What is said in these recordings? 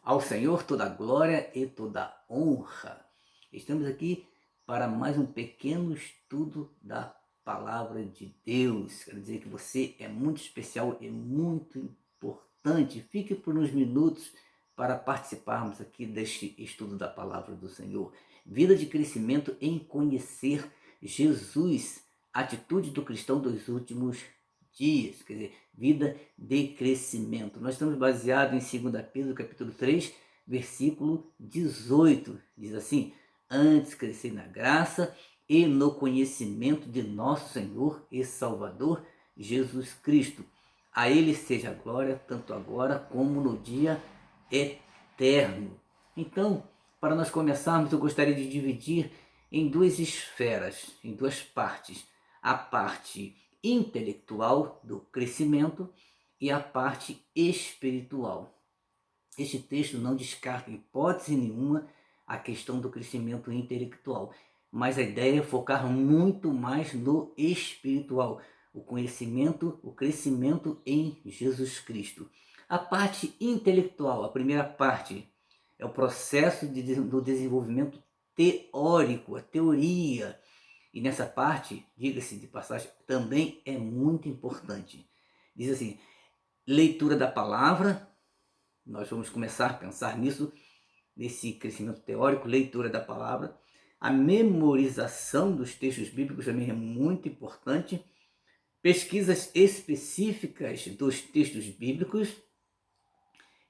Ao Senhor toda a glória e toda a honra. Estamos aqui para mais um pequeno estudo da Palavra de Deus. Quero dizer que você é muito especial e muito importante. Fique por uns minutos para participarmos aqui deste estudo da Palavra do Senhor. Vida de crescimento em conhecer Jesus. Atitude do cristão dos últimos dias, quer dizer, vida de crescimento. Nós estamos baseados em 2 Pedro, capítulo 3, versículo 18. Diz assim: antes crescer na graça e no conhecimento de nosso Senhor e Salvador Jesus Cristo. A Ele seja a glória, tanto agora como no dia eterno. Então, para nós começarmos, eu gostaria de dividir em duas esferas, em duas partes. A parte intelectual do crescimento e a parte espiritual. Este texto não descarta em hipótese nenhuma a questão do crescimento intelectual, mas a ideia é focar muito mais no espiritual, o conhecimento, o crescimento em Jesus Cristo. A parte intelectual, a primeira parte, é o processo do desenvolvimento teórico, a teoria. E nessa parte, diga-se de passagem, também é muito importante. Diz assim: leitura da palavra, nós vamos começar a pensar nisso, nesse crescimento teórico, leitura da palavra. A memorização dos textos bíblicos também é muito importante. Pesquisas específicas dos textos bíblicos.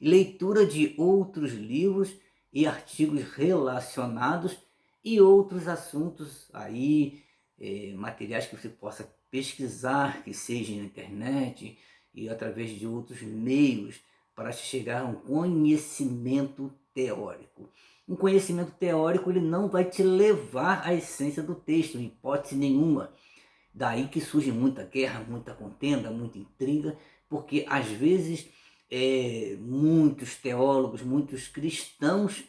Leitura de outros livros e artigos relacionados e outros assuntos aí, materiais que você possa pesquisar, que seja na internet e através de outros meios, para chegar a um conhecimento teórico. Um conhecimento teórico, ele não vai te levar à essência do texto, em hipótese nenhuma. Daí que surge muita guerra, muita contenda, muita intriga, porque às vezes muitos teólogos, muitos cristãos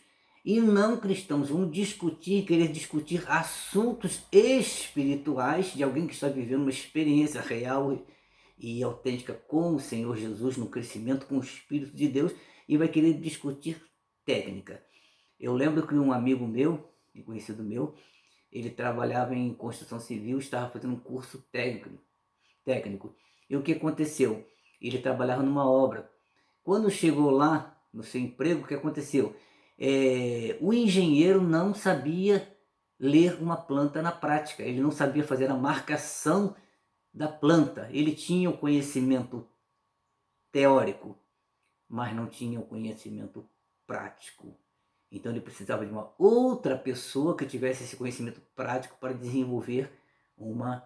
e não cristãos vão querer discutir assuntos espirituais de alguém que está vivendo uma experiência real e autêntica com o Senhor Jesus, no crescimento com o Espírito de Deus, e vai querer discutir técnica. Eu lembro que um amigo meu, um conhecido meu, ele trabalhava em construção civil, estava fazendo um curso técnico. E o que aconteceu? Ele trabalhava numa obra. Quando chegou lá, no seu emprego, o que aconteceu? O engenheiro não sabia ler uma planta na prática, ele não sabia fazer a marcação da planta. Ele tinha o conhecimento teórico, mas não tinha o conhecimento prático. Então ele precisava de uma outra pessoa que tivesse esse conhecimento prático para desenvolver uma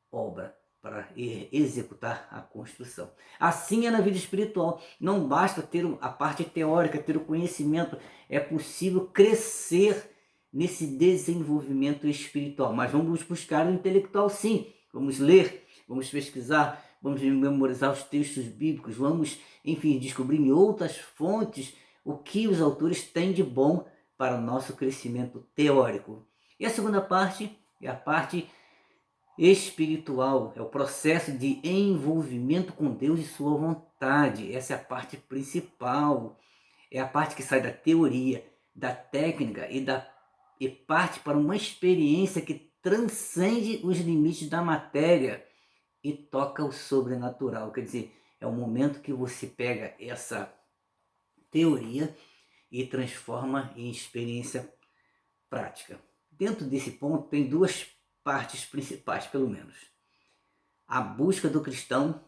obra, para executar a construção. Assim é na vida espiritual. Não basta ter a parte teórica, ter o conhecimento. É possível crescer nesse desenvolvimento espiritual. Mas vamos buscar o intelectual, sim. Vamos ler, vamos pesquisar, vamos memorizar os textos bíblicos, vamos, enfim, descobrir em outras fontes o que os autores têm de bom para o nosso crescimento teórico. E a segunda parte é a parte espiritual, é o processo de envolvimento com Deus e sua vontade. Essa é a parte principal, é a parte que sai da teoria, da técnica e parte para uma experiência que transcende os limites da matéria e toca o sobrenatural. Quer dizer, é o momento que você pega essa teoria e transforma em experiência prática. Dentro desse ponto tem duas partes principais, pelo menos: a busca do cristão,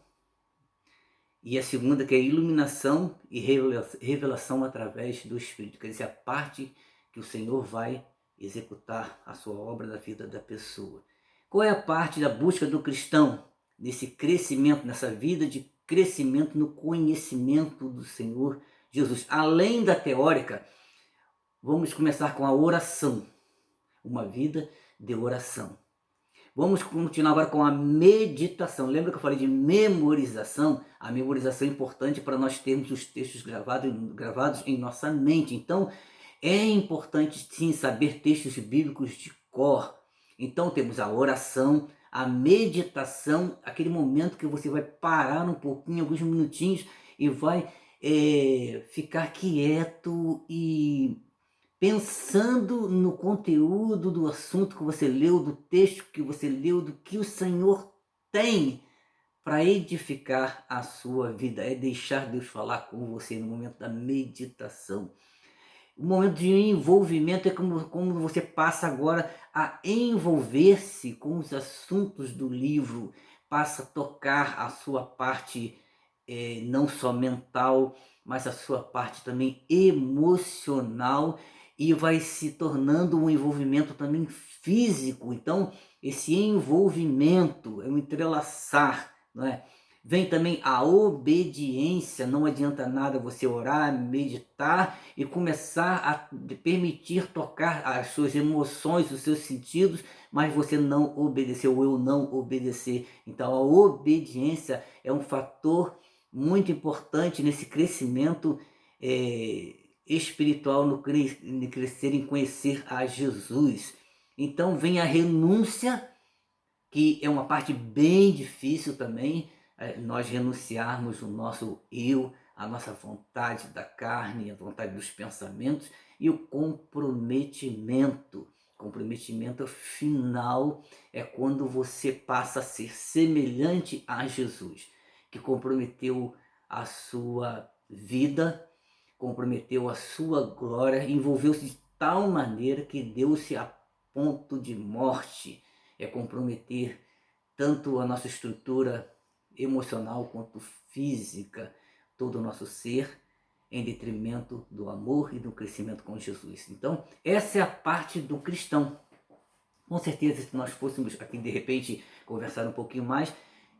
e a segunda, que é a iluminação e revelação através do Espírito, quer dizer, a parte que o Senhor vai executar a sua obra na vida da pessoa. Qual é a parte da busca do cristão, nesse crescimento, nessa vida de crescimento no conhecimento do Senhor Jesus? Além da teórica, vamos começar com a oração, uma vida de oração. Vamos continuar agora com a meditação. Lembra que eu falei de memorização? A memorização é importante para nós termos os textos gravados em nossa mente. Então, é importante sim saber textos bíblicos de cor. Então, temos a oração, a meditação, aquele momento que você vai parar um pouquinho, alguns minutinhos, e vai ficar quieto e pensando no conteúdo do assunto que você leu, do texto que você leu, do que o Senhor tem para edificar a sua vida. É deixar Deus falar com você no momento da meditação. O momento de envolvimento é como você passa agora a envolver-se com os assuntos do livro, passa a tocar a sua parte não só mental, mas a sua parte também emocional, e vai se tornando um envolvimento também físico. Então, esse envolvimento é um entrelaçar, não é? Vem também a obediência. Não adianta nada você orar, meditar e começar a permitir tocar as suas emoções, os seus sentidos, mas você não obedecer, ou eu não obedecer. Então a obediência é um fator muito importante nesse crescimento espiritual, no crescer em conhecer a Jesus. Então vem a renúncia, que é uma parte bem difícil também, nós renunciarmos o nosso eu, a nossa vontade da carne, a vontade dos pensamentos, e o comprometimento. Comprometimento final é quando você passa a ser semelhante a Jesus, que comprometeu a sua vida, comprometeu a sua glória, envolveu-se de tal maneira que deu-se a ponto de morte. É comprometer tanto a nossa estrutura emocional quanto física, todo o nosso ser, em detrimento do amor e do crescimento com Jesus. Então, essa é a parte do cristão. Com certeza, se nós fôssemos aqui de repente conversar um pouquinho mais,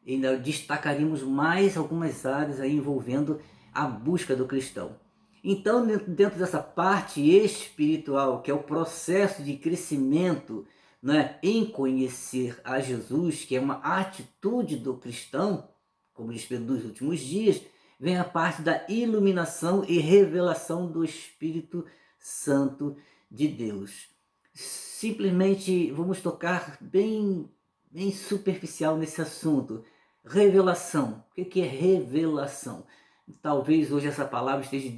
ainda destacaríamos mais algumas áreas aí envolvendo a busca do cristão. Então, dentro dessa parte espiritual, que é o processo de crescimento, né, em conhecer a Jesus, que é uma atitude do cristão, como diz Pedro dos últimos dias, vem a parte da iluminação e revelação do Espírito Santo de Deus. Simplesmente vamos tocar bem superficial nesse assunto. Revelação. O que é revelação? Talvez hoje essa palavra esteja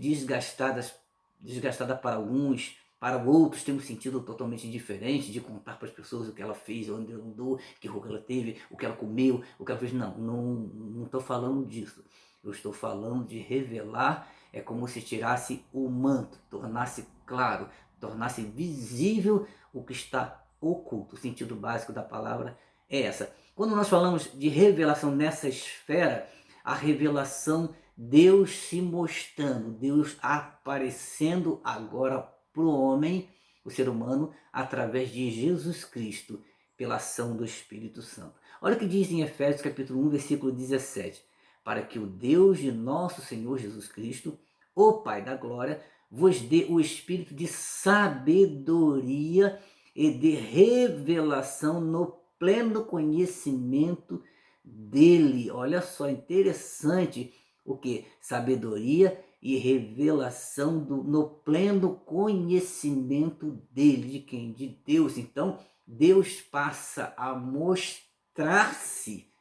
desgastada para alguns, para outros tem um sentido totalmente diferente, de contar para as pessoas o que ela fez, onde ela andou, que roupa ela teve, o que ela comeu, o que ela fez. Não estou falando disso. Eu estou falando de revelar, é como se tirasse o manto, tornasse claro, tornasse visível o que está oculto. O sentido básico da palavra é essa. Quando nós falamos de revelação nessa esfera, a revelação, Deus se mostrando, Deus aparecendo agora para o homem, o ser humano, através de Jesus Cristo, pela ação do Espírito Santo. Olha o que diz em Efésios capítulo 1, versículo 17. Para que o Deus de nosso Senhor Jesus Cristo, o Pai da glória, vos dê o espírito de sabedoria e de revelação no pleno conhecimento dele. Olha só, interessante o que? Sabedoria e revelação no pleno conhecimento dele. De quem? De Deus. Então, Deus passa a mostrar-se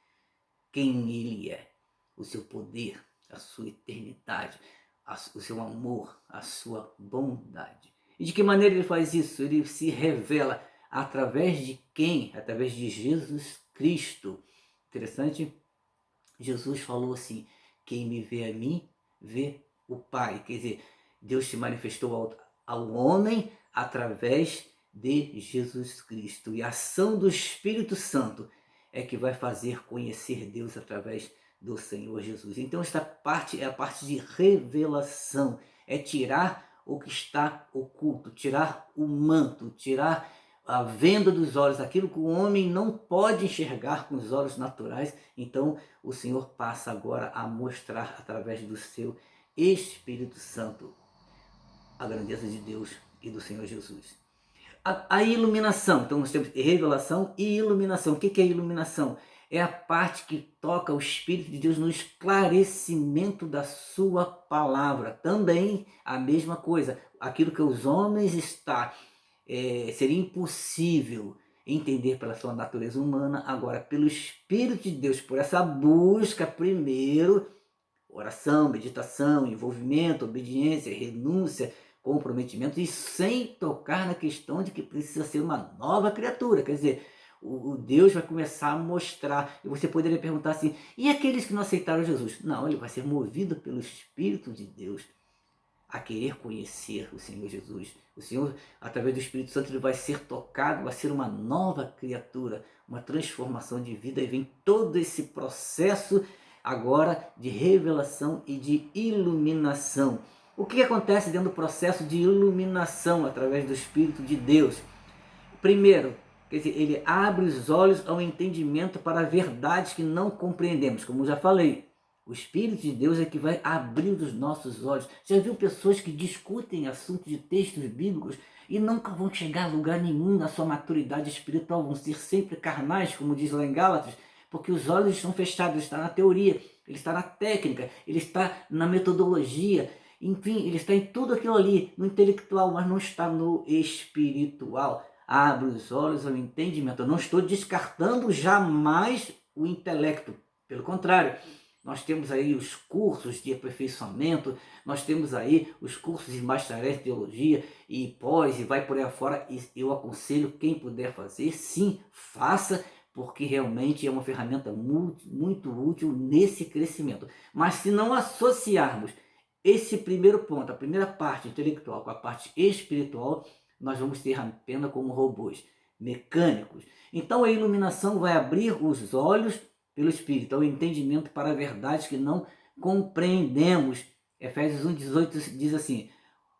quem ele é, o seu poder, a sua eternidade, o seu amor, a sua bondade. E de que maneira ele faz isso? Ele se revela através de quem? Através de Jesus Cristo. Interessante, Jesus falou assim: quem me vê a mim, vê o Pai. Quer dizer, Deus se manifestou ao homem através de Jesus Cristo. E a ação do Espírito Santo é que vai fazer conhecer Deus através do Senhor Jesus. Então esta parte é a parte de revelação, é tirar o que está oculto, tirar o manto, tirar a venda dos olhos, aquilo que o homem não pode enxergar com os olhos naturais. Então o Senhor passa agora a mostrar através do seu Espírito Santo a grandeza de Deus e do Senhor Jesus. A iluminação, então nós temos revelação e iluminação. O que é iluminação? É a parte que toca o Espírito de Deus no esclarecimento da sua palavra. Também a mesma coisa, aquilo que os homens seria impossível entender pela sua natureza humana, agora pelo Espírito de Deus, por essa busca primeiro, oração, meditação, envolvimento, obediência, renúncia, comprometimento, e sem tocar na questão de que precisa ser uma nova criatura. Quer dizer, o Deus vai começar a mostrar, e você poderia perguntar assim, e aqueles que não aceitaram Jesus? Não, ele vai ser movido pelo Espírito de Deus a querer conhecer o Senhor Jesus. O Senhor, através do Espírito Santo, ele vai ser tocado, vai ser uma nova criatura, uma transformação de vida, e vem todo esse processo agora de revelação e de iluminação. O que acontece dentro do processo de iluminação através do Espírito de Deus? Primeiro, quer dizer, ele abre os olhos ao entendimento para verdades que não compreendemos, como eu já falei. O Espírito de Deus é que vai abrir os nossos olhos. Já viu pessoas que discutem assuntos de textos bíblicos e nunca vão chegar a lugar nenhum na sua maturidade espiritual, vão ser sempre carnais, como diz lá em Gálatas, porque os olhos estão fechados, ele está na teoria, ele está na técnica, ele está na metodologia, enfim, ele está em tudo aquilo ali, no intelectual, mas não está no espiritual. Abre os olhos ao entendimento. Eu não estou descartando jamais o intelecto, pelo contrário. Nós temos aí os cursos de aperfeiçoamento, nós temos aí os cursos de bacharel em teologia e pós, e vai por aí afora. E eu aconselho quem puder fazer, sim, faça, porque realmente é uma ferramenta muito útil nesse crescimento. Mas se não associarmos esse primeiro ponto, a primeira parte intelectual com a parte espiritual, nós vamos ter apenas como robôs mecânicos. Então a iluminação vai abrir os olhos pelo Espírito, ao entendimento para verdades que não compreendemos. Efésios 1,18 diz assim,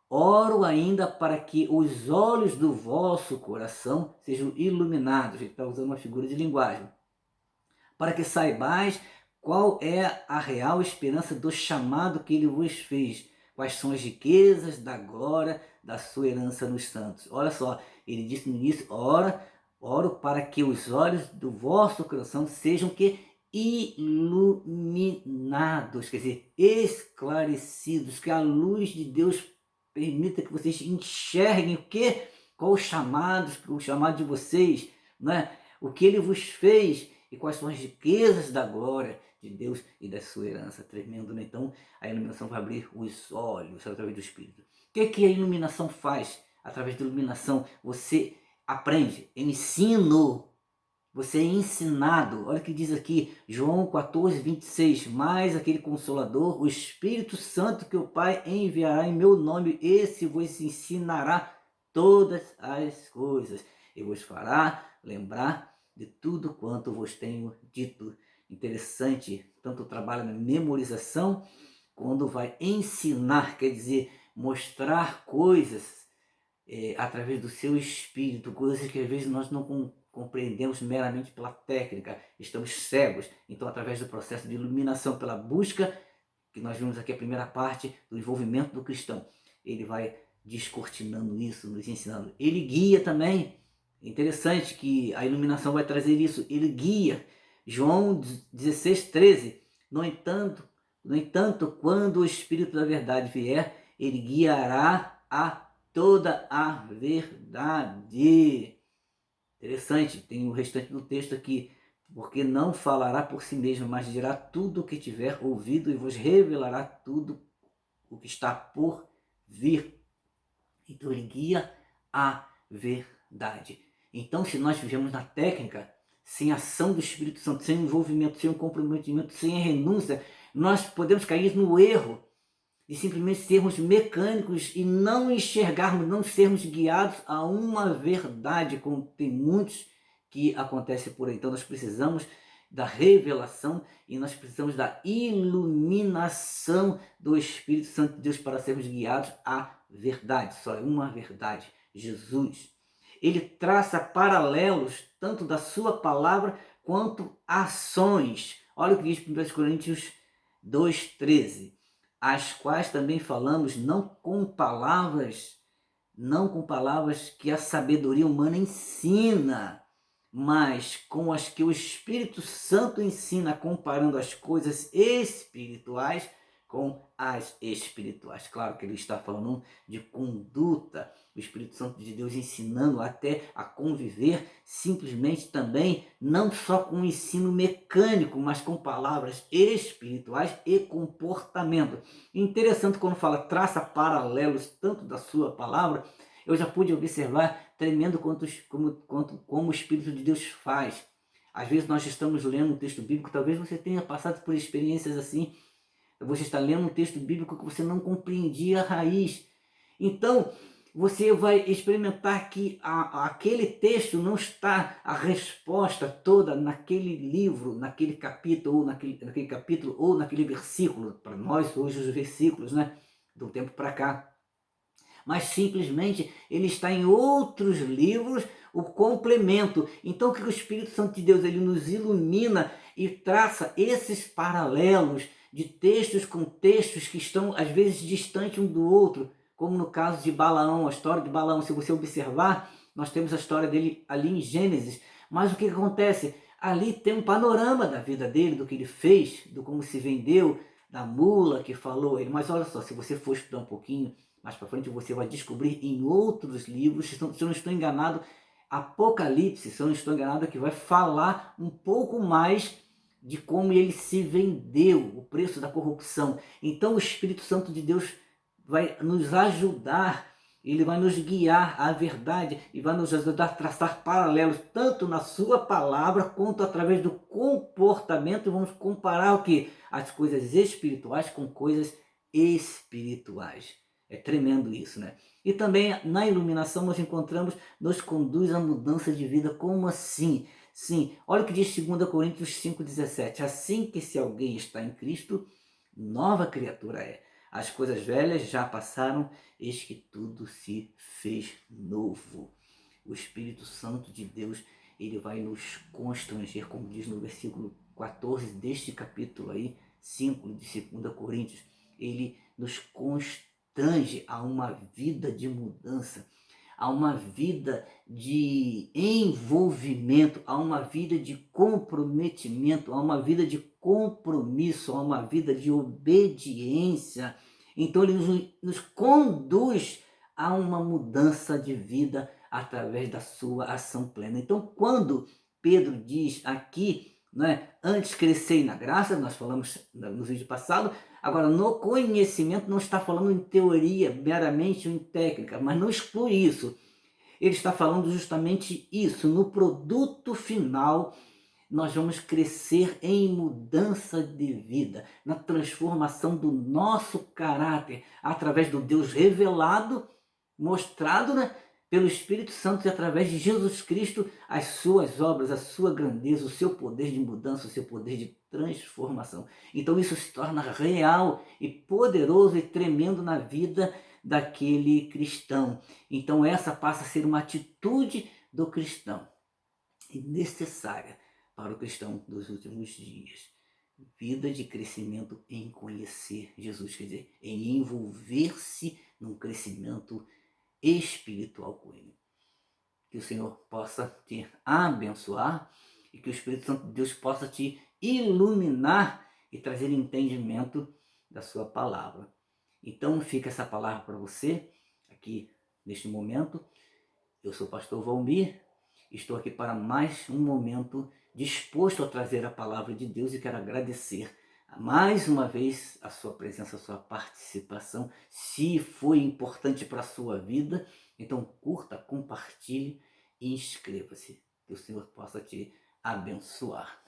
oro ainda para que os olhos do vosso coração sejam iluminados. Ele está usando uma figura de linguagem. Para que saibais qual é a real esperança do chamado que ele vos fez, quais são as riquezas da glória da sua herança nos santos. Olha só, ele disse no início, oro para que os olhos do vosso coração sejam que iluminados, quer dizer, esclarecidos, que a luz de Deus permita que vocês enxerguem o que, qual o chamado de vocês, né? O que ele vos fez e quais são as riquezas da glória de Deus e da sua herança. Tremendo, né? Então a iluminação vai abrir os olhos através do Espírito. O que a iluminação faz? Através da iluminação você aprende, ensino. Você é ensinado. Olha o que diz aqui, João 14:26. Mas aquele Consolador, o Espírito Santo que o Pai enviará em meu nome, esse vos ensinará todas as coisas e vos fará lembrar de tudo quanto vos tenho dito. Interessante, tanto o trabalho na memorização, quando vai ensinar, quer dizer, mostrar coisas através do seu espírito, coisas que às vezes nós não compreendemos meramente pela técnica, estamos cegos. Então, através do processo de iluminação, pela busca, que nós vimos aqui a primeira parte do envolvimento do cristão, ele vai descortinando isso, nos ensinando. Ele guia também. Interessante que a iluminação vai trazer isso, ele guia. João 16:13. No entanto, quando o Espírito da verdade vier, ele guiará a toda a verdade. Interessante, tem o restante do texto aqui. Porque não falará por si mesmo, mas dirá tudo o que tiver ouvido e vos revelará tudo o que está por vir. Então ele guia a verdade. Então, se nós vivemos na técnica, sem a ação do Espírito Santo, sem envolvimento, sem um comprometimento, sem a renúncia, nós podemos cair no erro de simplesmente sermos mecânicos e não enxergarmos, não sermos guiados a uma verdade, como tem muitos que acontece por aí. Então nós precisamos da revelação e nós precisamos da iluminação do Espírito Santo de Deus para sermos guiados à verdade. Só é uma verdade, Jesus. Ele traça paralelos tanto da sua palavra quanto ações. Olha o que diz em 1 Coríntios 2:13. As quais também falamos não com palavras que a sabedoria humana ensina, mas com as que o Espírito Santo ensina, comparando as coisas espirituais com as espirituais. Claro que ele está falando de conduta, o Espírito Santo de Deus ensinando até a conviver simplesmente também, não só com o ensino mecânico, mas com palavras espirituais e comportamento. Interessante quando fala traça paralelos tanto da sua palavra, eu já pude observar tremendo como o Espírito de Deus faz. Às vezes nós estamos lendo um texto bíblico, talvez você tenha passado por experiências assim, você está lendo um texto bíblico que você não compreendia a raiz. Então, você vai experimentar que aquele texto não está a resposta toda naquele livro, naquele capítulo, ou naquele versículo. Para nós, hoje, os versículos, né? Do tempo para cá. Mas simplesmente ele está em outros livros, o complemento. Então, o que o Espírito Santo de Deus ele nos ilumina e traça esses paralelos de textos com textos que estão às vezes distantes um do outro, como no caso de Balaão, a história de Balaão. Se você observar, nós temos a história dele ali em Gênesis, mas o que acontece? Ali tem um panorama da vida dele, do que ele fez, do como se vendeu, da mula que falou ele. Mas olha só, se você for estudar um pouquinho mais para frente, você vai descobrir em outros livros, se eu não estou enganado, Apocalipse, se eu não estou enganado, que vai falar um pouco mais de como ele se vendeu, o preço da corrupção. Então o Espírito Santo de Deus vai nos ajudar, ele vai nos guiar à verdade e vai nos ajudar a traçar paralelos, tanto na sua palavra, quanto através do comportamento. Vamos comparar o que? As coisas espirituais com coisas espirituais. É tremendo isso, né? E também na iluminação nós encontramos, nos conduz à mudança de vida. Como assim? Sim, olha o que diz 2 Coríntios 5,17. Assim que se alguém está em Cristo, nova criatura é. As coisas velhas já passaram, eis que tudo se fez novo. O Espírito Santo de Deus, ele vai nos constranger, como diz no versículo 14 deste capítulo aí, 5 de 2 Coríntios. Ele nos constrange a uma vida de mudança, a uma vida de envolvimento, a uma vida de comprometimento, a uma vida de compromisso, a uma vida de obediência. Então ele nos conduz a uma mudança de vida através da sua ação plena. Então quando Pedro diz aqui, né, antes crescei na graça, nós falamos no vídeo passado, agora no conhecimento não está falando em teoria meramente ou em técnica, mas não exclui isso. Ele está falando justamente isso, no produto final nós vamos crescer em mudança de vida, na transformação do nosso caráter, através do Deus revelado, mostrado, né, pelo Espírito Santo e através de Jesus Cristo, as suas obras, a sua grandeza, o seu poder de mudança, o seu poder de transformação. Então isso se torna real e poderoso e tremendo na vida daquele cristão. Então essa passa a ser uma atitude do cristão e necessária para o cristão dos últimos dias. Vida de crescimento em conhecer Jesus, quer dizer, em envolver-se num crescimento espiritual com Ele. Que o Senhor possa te abençoar e que o Espírito Santo de Deus possa te iluminar e trazer entendimento da sua palavra. Então fica essa palavra para você aqui neste momento. Eu sou o pastor Valmir, estou aqui para mais um momento disposto a trazer a palavra de Deus e quero agradecer mais uma vez a sua presença, a sua participação. Se foi importante para a sua vida, então curta, compartilhe e inscreva-se. Que o Senhor possa te abençoar.